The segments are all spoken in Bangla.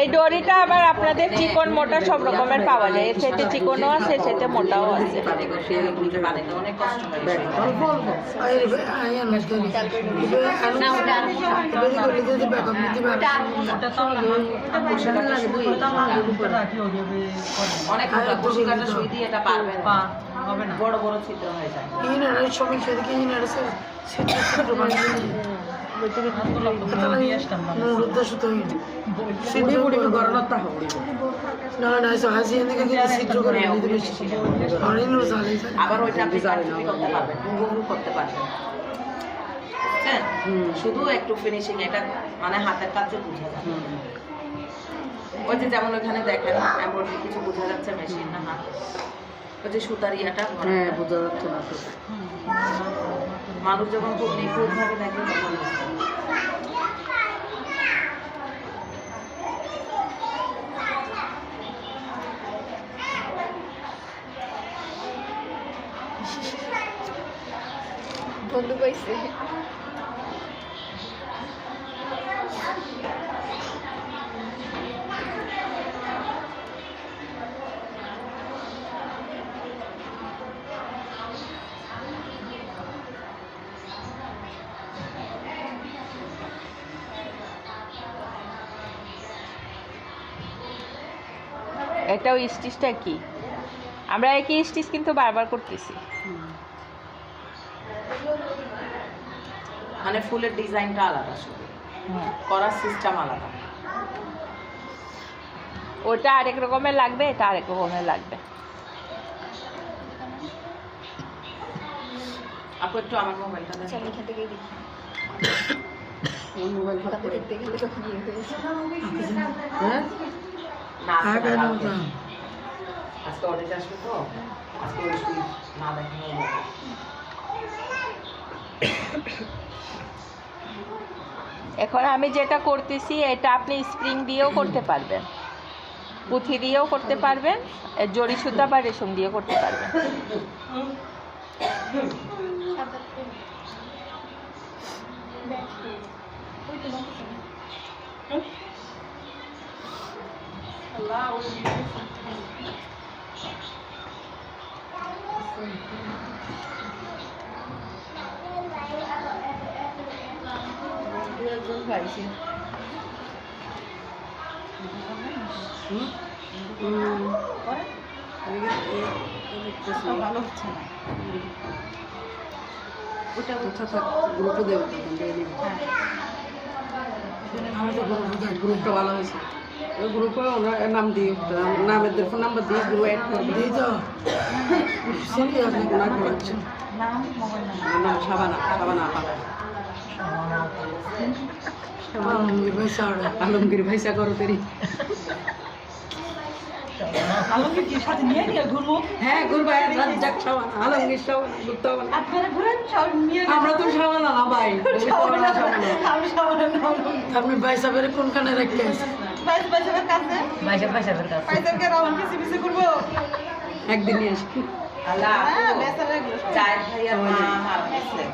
এই দড়িটা আবার আপনাদের চিকন মোটা সব রকমের পাওয়া যায়। এর সাথে চিকনও আছে, এর সাথে মোটাও আছে। বড় বড় ছিদ্র হয়ে যায়। আবার ওইটা আপনি করতে পারবেন, করতে পারবেন। শুধু একটু ফিনিশিং, এটা মানে হাতের কাছে বুঝা যায়। ওই যে যেমন ওখানে দেখেন এমব্রয়ডারি কিছু বোঝা যাচ্ছে মেশিন না হাত, ওই যে সুতার ইয়াটা বোঝা যাচ্ছে না। মানুষ যখন খুব নিখুঁত ভাবে দেখে তখন বন্ধু পাইছে। এটাও স্টিচটা কি, আমরা একই স্টিচ কিন্তু বারবার করতেছি। মানে ফুলের ডিজাইনটা আলাদা, শুধু করার সিস্টেম আলাদা। ওটা আরেক রকমের লাগবে, এটা আরেক রকমের লাগবে। আপু একটু আমার মোবাইলটা দেন। চল এখান থেকে দেখি। মোবাইলটা দেখতে গেলে তখন ইয়ে হয়েছে। হ্যাঁ না আগে না আজকে অর্ডার আসবে তো, আজকে ওই সুই না দেখানো হবে। এখন আমি যেটা করতেছি এটা আপনি স্প্রিং দিয়েও করতে পারবেন, পুঁথি দিয়েও করতে পারবেন, জড়ি সুতা বা রেশম দিয়েও করতে পারবেন। গ্রুপটা ভালো হয়েছে। ওই গ্রুপে ওনার নাম দিয়ে নামের ফোন নাম্বার দিয়ে গ্রুপ অ্যাড করে দিয়ে তো নাম সাবানা আলমগীর ভাইসা করো তেরি। আলমগীর কি সাথে নিয়ে ঘুরবো? হ্যাঁ ঘুরবো, রাজ্জাক সাবানা, আলমগীর সাবানা ঘুরতে হবে না। আপনারা ঘুরেন নিয়ে। আমরা তো সাবানা না ভাই, আমি সাবানা না। আপনি ভাইসাবের কোনখানে রেখে বাইসাবের কাছে, বাইসাবের কাছে বাইসাবকে রাউন্ড পিছে পিছে ঘুরবো একদিন নিয়ে আসি। আল্লাহ বেসারে জায়েদ ভাইয়ার মা হার গেছে।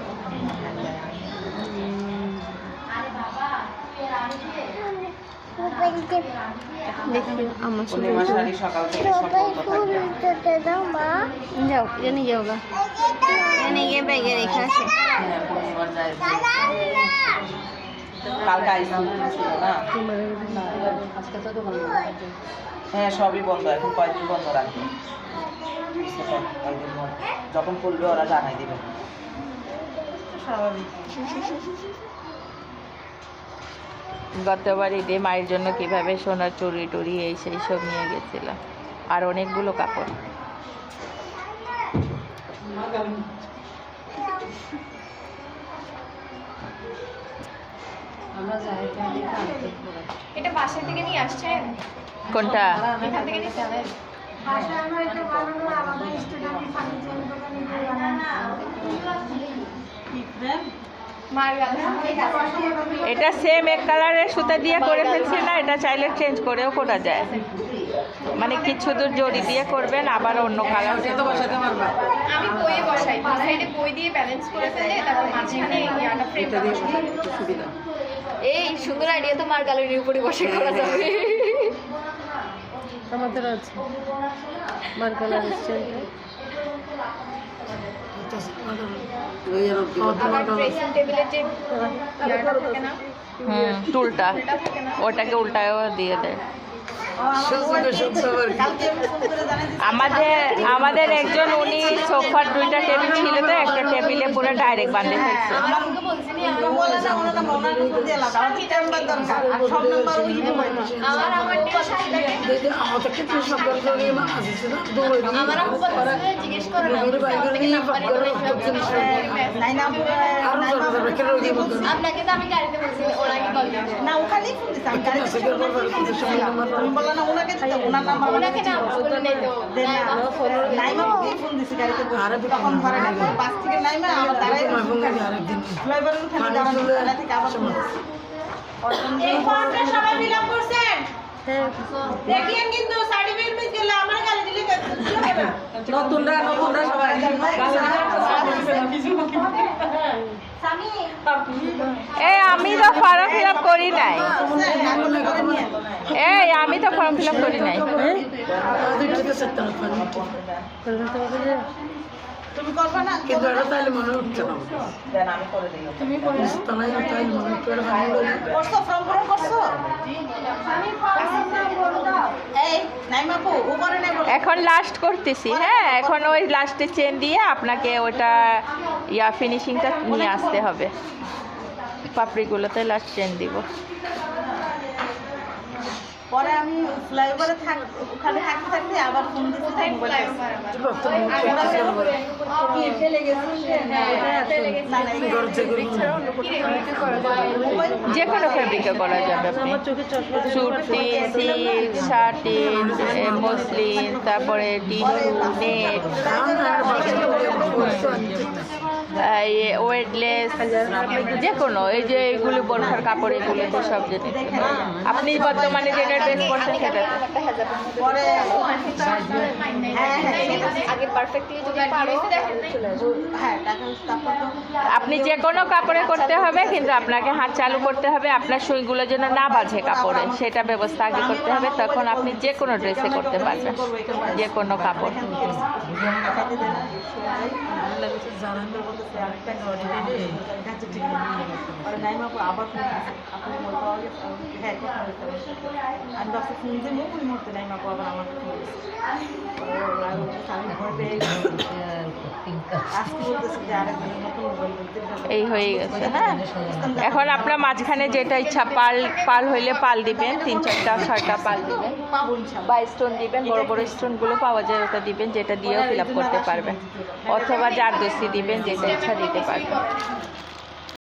সকাল থেকে যাও জানি যাও গা জানি গিয়ে ব্যাগে রেখে আছে। কালকে আইসি না, হ্যাঁ সবই বন্ধ এখন, কয়েকদিন বন্ধ রাখবে। যখন খুলবে ওরা জানাই দিবে। গতবার ঈদে মায়ের জন্য কিভাবে সোনার চুড়ি টুড়ি এই সেই সব নিয়ে গেছিলাম, আর অনেকগুলো কাপড়। এটা বাসা থেকে নিয়ে আসছেন? কোনটা? এখান থেকে নিয়ে এটা সেম এক কালারের সুতা দিয়ে করে ফেলছি না, এটা চাইলে চেঞ্জ করেও করা যায়। মানে কিছু দূর জড়ি দিয়ে করবেন, আবার অন্য কালার আমি বইয়ে বসাই, সাইডে বই দিয়ে ব্যালেন্স করে ফেলে, তারপর মাঝখানে ইয়াটা ফ্রেমটা দিয়ে সুবিধা। এই সুন্দর আইডিয়া তো মার গ্যালারির উপরে বসে করা যাবে। আমাদের আছে মার্কালার স্টাইলটা আবার ড্রেসিং টেবিলের যে ইয়াটা থাকে না, টুলটা ওটাকে উল্টায়ও দিয়ে দেয়। আমাদের একজন উনি সোফার 2টা টেবিল ছিল তো একটা টেবিলে পুরো ডাইরেক্ট বাঁধে ফেলছে। আমাকে বলছি নি আমার আমার আপু বলছে জিজ্ঞেস করো না আপনাকে তো আমি গাড়িতে বলছি ওর আগে কল দিতে না ওখানেই ফোন দিছি আমি গাড়িতে বললাম না ওনাকে দিতে ওনার নাম্বার ওনাকে না ফোন নেই তো নাইমা ফোন দিছি গাড়িতে তখন ধরে না বাস থেকে নাইমা আমার দাঁড়াই ফ্লাইওভারের ওখানে দাঁড়ানো থেকে আবার ফোন দিছি এই ফর্মটা সবাই ফিল আপ করছেন দেখিয়েন কিন্তু সার্টিফিকেট মিস গেলে আমার গালি দিলে নতুনরা সবাই আমি তো ফর্ম ফিল আপ করি নাই। আমি তো ফর্ম ফিল আপ করি নাই। তুমি করবে না কিন্তু এটা তাইলে মনে উঠছে না দেন আমি করে দিই। তুমি তাইলে মনে উঠছে করছো ফর্ম পূরণ করছো এই নাইমা আপু উপরে নাই বলো এখন লাস্ট করতেছি। এখন ওই লাস্টে চেন দিয়ে আপনাকে ওটা ফিনিশিংটা নিয়ে আসতে হবে। পাপড়িগুলোতে লাস্ট চেন দিব। পরে আমি ফ্লাইওভারে ওখানে থাকতে থাকতে আবার ফোন দিতে যে কোনো ফেব্রিকে করা যাবে। আপনি সুতি, সিল্ক, শার্টিন, মসলিন, তারপরে টিস্যু, নেট, ওয়েটলেস, যে কোনো এই যে এইগুলো বোরখার কাপড় এগুলোতে সব জিনিস। আপনি বর্তমানে যেটা ড্রেস করছেন সেটাতে পরে আগে পারফেক্টলি যদি পারো হ্যাঁ টাকা তারপর তো আপনি যে কোনো কাপড়ে করতে হবে, কিন্তু আপনাকে হাত চালু করতে হবে আপনার সুইগুলো যেন না বাজে কাপড়ে, সেটা ব্যবস্থা আগে করতে হবে। তখন আপনি যে কোনো ড্রেসে করতে পারবেন, যে কোনো কাপড়। আবার হ্যাঁ আমি বাসে ফোন দিয়ে মুখ মুহূর্তে নাইমা আবার আমার আমি ভয় পেয়ে আজকে বলতেছি যে আরেকদিন নতুন মোবাইল বলতে এই হয়ে গেছে। এখন আপনার মাঝখানে যেটা ইচ্ছা পাল হইলে পাল দিবেন, 3-4টা 6টা পাল দিবেন পাবো ইনশাআল্লাহ। বা স্টোন দিবেন। বড় বড় স্টোনগুলো পাওয়া যায়, ওটা দিবেন, যেটা দিয়েও ফিল আপ করতে পারবেন। অথবা জারদস্তি দিবেন, যেটা ইচ্ছা দিতে পারবেন।